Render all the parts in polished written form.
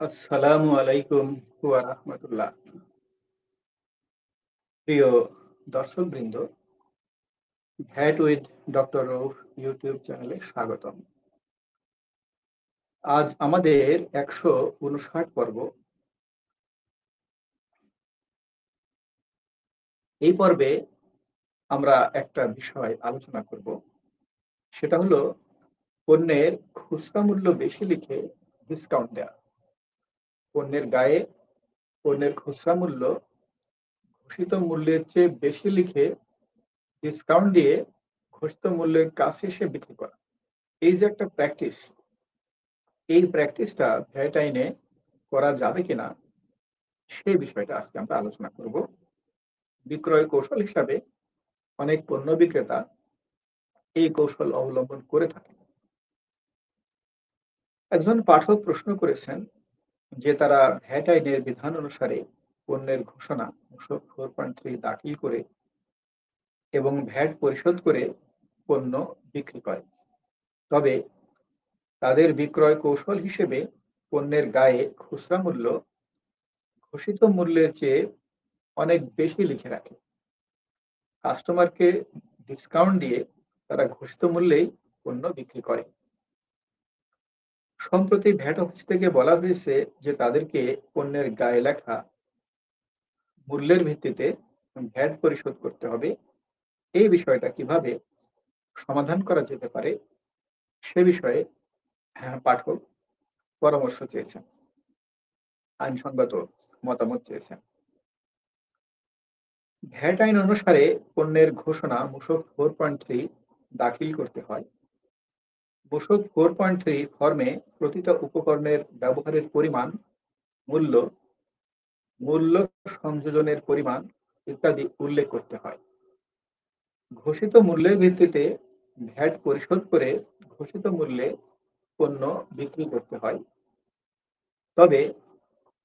আসসালামু আলাইকুম ওয়া রাহমাতুল্লাহ। প্রিয় দর্শকবৃন্দ, ভ্যাট উইথ ডক্টর রউফ ইউটিউব চ্যানেলে স্বাগতম। আজ আমাদের ১৫৯ পর্ব। এই পর্বে আমরা একটা বিষয় আলোচনা করব। সেটা হলো পণ্যের খুচরা মূল্য বেশি লিখে ডিসকাউন্ট দেয়া। পণ্যের গায়ে পণ্যের খুচরা মূল্য ঘোষিত মূল্যের চেয়ে বেশি লিখে ডিসকাউন্ট দিয়ে ঘোষিত মূল্যের কাছে এসে বিক্রি করা। এই যে একটা প্র্যাকটিস, এই প্র্যাকটিসটা ভ্যাট আইনে করা যাবে কিনা সেই বিষয়টা আজকে আমরা আলোচনা করব। বিক্রয় কৌশল হিসাবে অনেক পণ্য বিক্রেতা এই কৌশল অবলম্বন করে থাকেন। একজন পাঠক প্রশ্ন করেছেন যে তারা ভ্যাট আইনের বিধান অনুসারে পণ্যের ঘোষণা 4.3 দাখিল করে এবং ভ্যাট পরিশোধ করে পণ্য বিক্রি করে। তবে তাদের বিক্রয় কৌশল হিসেবে পণ্যের গায়ে খুচরা মূল্য ঘোষিত মূল্যের চেয়ে অনেক বেশি লিখে রাখে। কাস্টমারকে ডিসকাউন্ট দিয়ে তারা ঘোষিত মূল্যেই পণ্য বিক্রি করে। সম্প্রতি ভ্যাট অফিস থেকে বলা হয়েছে যে তাদেরকে পণ্যের গায়ে লেখা মূল্যের ভিত্তিতে ভ্যাট পরিশোধ করতে হবে। এই বিষয়টা কিভাবে সমাধান করা যেতে পারে সে বিষয়ে পাঠক পরামর্শ চেয়েছেন, আইনসঙ্গত মতামত চেয়েছেন। ভ্যাট আইন অনুসারে পণ্যের ঘোষণা মূসক 4.3 দাখিল করতে হয়। মূসক 4.3 ফর্মে প্রতিটা উপকরণের ব্যবহারের পরিমাণ, মূল্য, মূল্য সংযোজনের পরিমাণ ইত্যাদি উল্লেখ করতে হয়। ঘোষিত মূল্যের ভিত্তিতে ভ্যাট পরিশোধ করে ঘোষিত মূল্যে পণ্য বিক্রি করতে হয়। তবে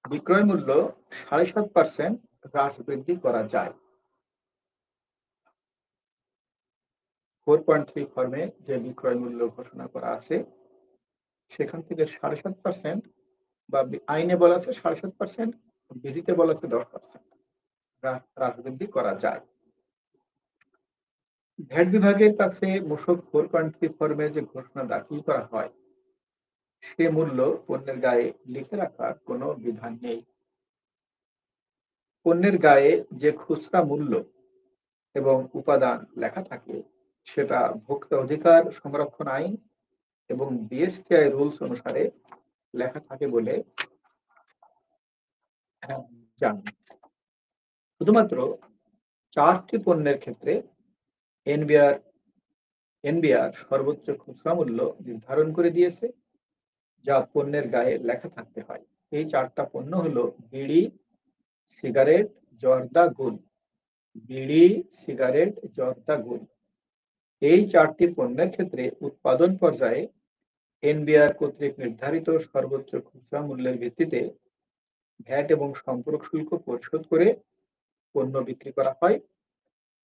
বিক্রয় মূল্য 7.5% হ্রাস বৃদ্ধি করা যায়। 4.3 ফর্মে যে বিক্রয় মূল্য ঘোষণা করা আছে সেখান থেকে 7.5% বা আইনে বলা আছে 7.5%, বিধিতে বলা আছে 10% হ্রাস বৃদ্ধি করা যায়। ভ্যাট বিভাগের কাছে মূসক 4.3 ফর্মে যে ঘোষণা দাখিল করা হয় সে মূল্য পণ্যের গায়ে লিখে রাখার কোনো বিধান নেই। পণ্যের গায়ে যে খুচরা মূল্য এবং উপাদান লেখা থাকে সেটা ভোক্তা অধিকার সংরক্ষণ আইন এবং বিএসটিআই রুলস অনুসারে লেখা থাকে বলে জানি। শুধুমাত্র 4টি পণ্যের ক্ষেত্রে এনবিআর এনবিআর সর্বোচ্চ খুচরা মূল্য নির্ধারণ করে দিয়েছে, যা পণ্যের গায়ে লেখা থাকতে হয়। এই 4টা পণ্য হলো বিড়ি, সিগারেট, জর্দা, গুল। বিড়ি, সিগারেট, জর্দা, গুল। এই 4টি পণ্যের ক্ষেত্রে উৎপাদন পর্যায়ে এনবিআর কর্তৃক নির্ধারিত সর্বোচ্চ খুচরা মূল্যের ভিত্তিতে ভ্যাট এবং সম্পর্ক শুল্ক পরিশোধ করে পণ্য বিক্রি করা হয়।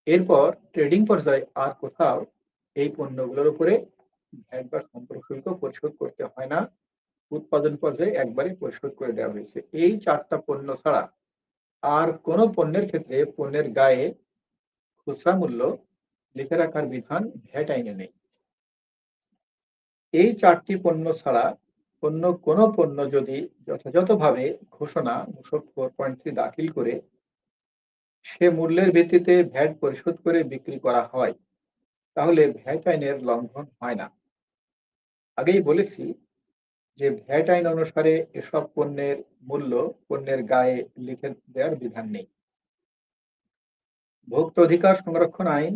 এরপর ট্রেডিং পর্যায়ে আর কোথাও এই পণ্যগুলোর উপরে ভ্যাট বা সম্পর্ক শুল্ক পরিশোধ করতে হয় না। উৎপাদন পর্যায়ে একবারে পরিশোধ করে দেওয়া হয়েছে। এই 4টা পণ্য ছাড়া আর কোনো পণ্যের ক্ষেত্রে পণ্যের গায়ে খুচরা মূল্য লিখে রাখার বিধান ভ্যাট আইনে নেই। এই 4টি পণ্য ছাড়া অন্য কোনো পণ্য যদি যথাযথভাবে ঘোষণা মূসক 4.3 দাখিল করে সে মূল্যের ভিত্তিতে ভ্যাট পরিশোধ করে বিক্রি করা হয় তাহলে ভ্যাট আইনের লঙ্ঘন হয় না। আগেই বলেছি যে ভ্যাট আইন অনুসারে এসব পণ্যের মূল্য পণ্যের গায়ে লিখে দেওয়ার বিধান নেই। ভোক্তা অধিকার সংরক্ষণ আইন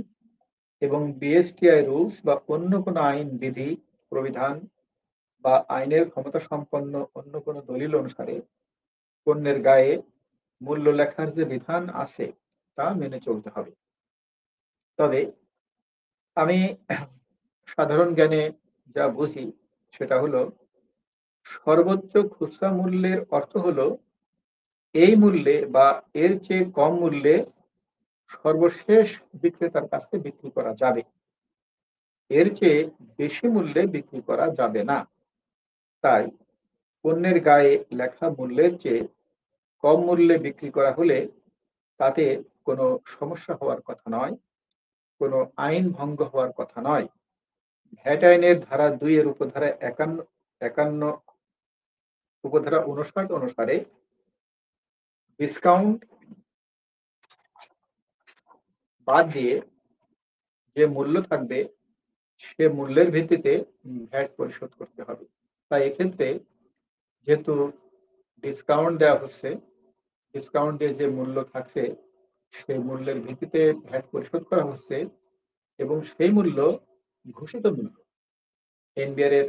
এবং বিএসটিআই রুলস বা অন্য কোনো আইন, বিধি, প্রবিধান বা আইনের ক্ষমতা সম্পন্ন অন্য কোনো দলিল অনুসারে পণ্যের গায়ে মূল্য লেখার যে বিধান আছে তা মেনে চলতে হবে। তবে আমি সাধারণ জ্ঞানে যা বুঝি সেটা হলো সর্বোচ্চ খুচরা মূল্যের অর্থ হলো এই মূল্যে বা এর চেয়ে কম মূল্যে সর্বশেষ বিক্রেতার কাছে বিক্রি করা যাবে। এর চেয়ে বেশি মূল্যে বিক্রি করা যাবে না। তাই পণ্যের গায়ে লেখা মূল্যের চেয়ে কম মূল্যে বিক্রি করা হলে তাতে কোনো সমস্যা হওয়ার কথা নয়, কোনো আইন ভঙ্গ হওয়ার কথা নয়। ভ্যাট আইনের ধারা ২ এর উপধারা ৫১ উপধারা ৫৯ অনুসারে ডিসকাউন্ট বাদ দিয়ে যে মূল্য থাকবে সে মূল্যের ভিত্তিতে ভ্যাট পরিশোধ করতে হবে। তাই এক্ষেত্রে যেহেতু ডিসকাউন্ট দেওয়া হচ্ছে, ডিসকাউন্ট দিয়ে যে মূল্য থাকছে সেই মূল্যের ভিত্তিতে ভ্যাট পরিশোধ করা হচ্ছে এবং সেই মূল্য ঘোষিত মূল্য। এনবিআর এর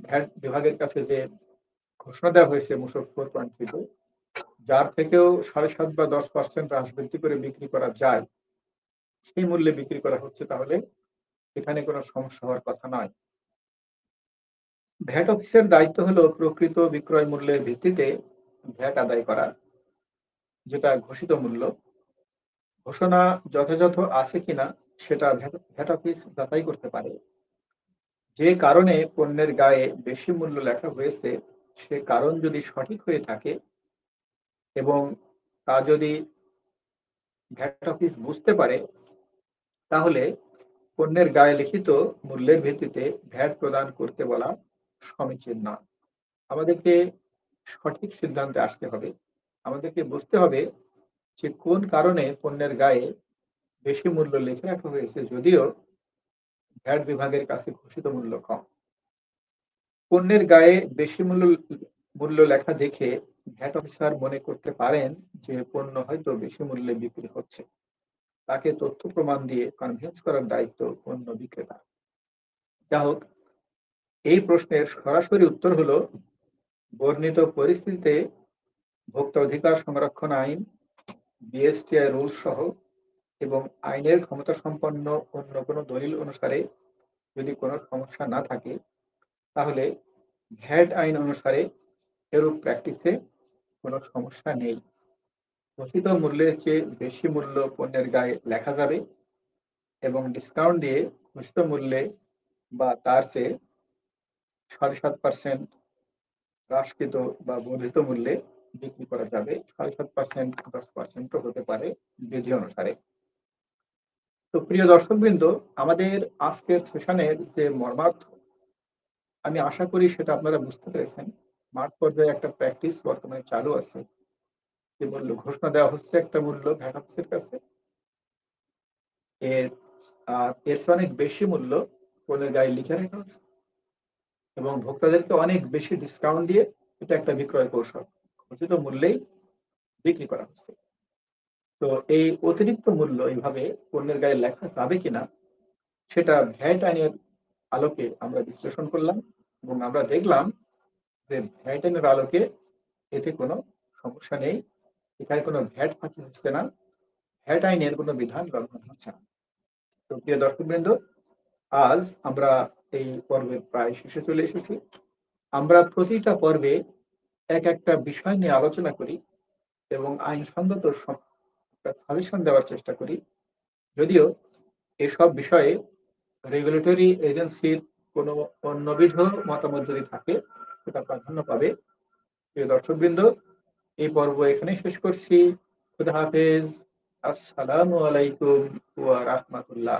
ভ্যাট বিভাগের কাছে যে ঘোষণা দেওয়া হয়েছে মূসক 4.3 যার থেকেও ৭.৫ বা ১০% হ্রাস বৃদ্ধি করে বিক্রি করা যায়, সেই মূল্যে বিক্রি করা হচ্ছে, তাহলে এখানে কোনো সমস্যা হওয়ার কথা নয়। ভ্যাট অফিসের দায়িত্ব হলো প্রকৃত বিক্রয় মূল্যের ভিত্তিতে ভ্যাট আদায় করা, যেটা ঘোষিত মূল্য। ঘোষণা যথাযথ আছে কিনা সেটা ভ্যাট অফিস যাচাই করতে পারে। যে কারণে পণ্যের গায়ে বেশি মূল্য লেখা হয়েছে সে কারণ যদি সঠিক হয়ে থাকে এবং তা যদি ভ্যাট অফিস বুঝতে পারে, তাহলে পণ্যের গায়ে লিখিত মূল্যের ভিত্তিতে ভ্যাট প্রদান করতে বলা সমীচীন নয়। আমাদেরকে সঠিক সিদ্ধান্তে আসতে হবে। আমাদেরকে বুঝতে হবে যে কোন কারণে পণ্যের গায়ে বেশি মূল্য লিখে রাখা হয়েছে, যদিও ভ্যাট বিভাগের কাছে ঘোষিত মূল্য কম। পণ্যের গায়ে বেশি মূল্য লেখা দেখে ভ্যাট অফিসার মনে করতে পারেন যে পণ্য হয়তো বেশি মূল্যে বিক্রি হচ্ছে। তাকে তথ্য প্রমাণ দিয়ে কনভিন্স করার দায়িত্ব পণ্য বিক্রেতা। যা হোক, এই প্রশ্নের সরাসরি উত্তর হলো বর্ণিত পরিস্থিতিতে ভোক্তা অধিকার সংরক্ষণ আইন, বিএসটিআই রুলস সহ এবং আইনের ক্ষমতা সম্পন্ন অন্য কোনো দলিল অনুসারে যদি কোনো সমস্যা না থাকে, তাহলে ভ্যাট আইন অনুসারে এরূপ প্র্যাকটিসে কোনো সমস্যা নেই। ঘোষিত মূল্যের চেয়ে বেশি মূল্য পণ্যের গায়ে লেখা যাবে এবং ডিসকাউন্ট দিয়ে ঘোষিত মূল্যে বা তার চেয়ে ৭.৫% হ্রাসকৃত বা বর্ধিত মূল্যে বিক্রি করা যাবে। ৭.৫%, ১০% হতে পারে বিধি অনুসারে। তো প্রিয় দর্শকবৃন্দ, আমাদের আজকের সেশনের যে মর্মার্থ, আমি আশা করি সেটা আপনারা বুঝতে পেরেছেন। মাঠ পর্যায়ে একটা প্র্যাকটিস বর্তমানে চালু আছে। যে মূল্য ঘোষণা দেওয়া হচ্ছে একটা মূল্য ভ্যাট অফিসের কাছে, এর চেয়ে অনেক বেশি মূল্য পণ্যের গায়ে লিখে রাখা হচ্ছে এবং ভোক্তাদেরকে অনেক বেশি ডিসকাউন্ট দিয়ে এটা একটা বিক্রয় কৌশল, ঘোষিত মূল্যেই বিক্রি করা হচ্ছে। তো এই অতিরিক্ত মূল্য এইভাবে পণ্যের গায়ে লেখা যাবে কিনা সেটা ভ্যাট আইনের আলোকে আমরা বিশ্লেষণ করলাম এবং আমরা দেখলাম যে ভ্যাট আইনের আলোকে এতে কোনো সমস্যা নেই। এখানে কোনো ভ্যাট ফাঁকি হচ্ছে না, ভ্যাট আইনের কোনো বিধান লঙ্ঘন হচ্ছে না। তো প্রিয় দর্শকবৃন্দ, আজ আমরা এই পর্বের প্রায় শেষে চলে এসেছি। আমরা প্রতিটা পর্বে এক একটা বিষয় নিয়ে আলোচনা করি এবং আইনসঙ্গত সাজেশন দেওয়ার চেষ্টা করি। যদিও এসব বিষয়ে রেগুলেটরি এজেন্সির কোনো অন্যবিধ মতামত যদি থাকে সেটা প্রাধান্য পাবে। প্রিয় দর্শকবৃন্দ, এই পর্ব এখানে শেষ করছি। খুদা হাফেজ। আসসালামু আলাইকুম ওয়া রাহমাতুল্লাহ।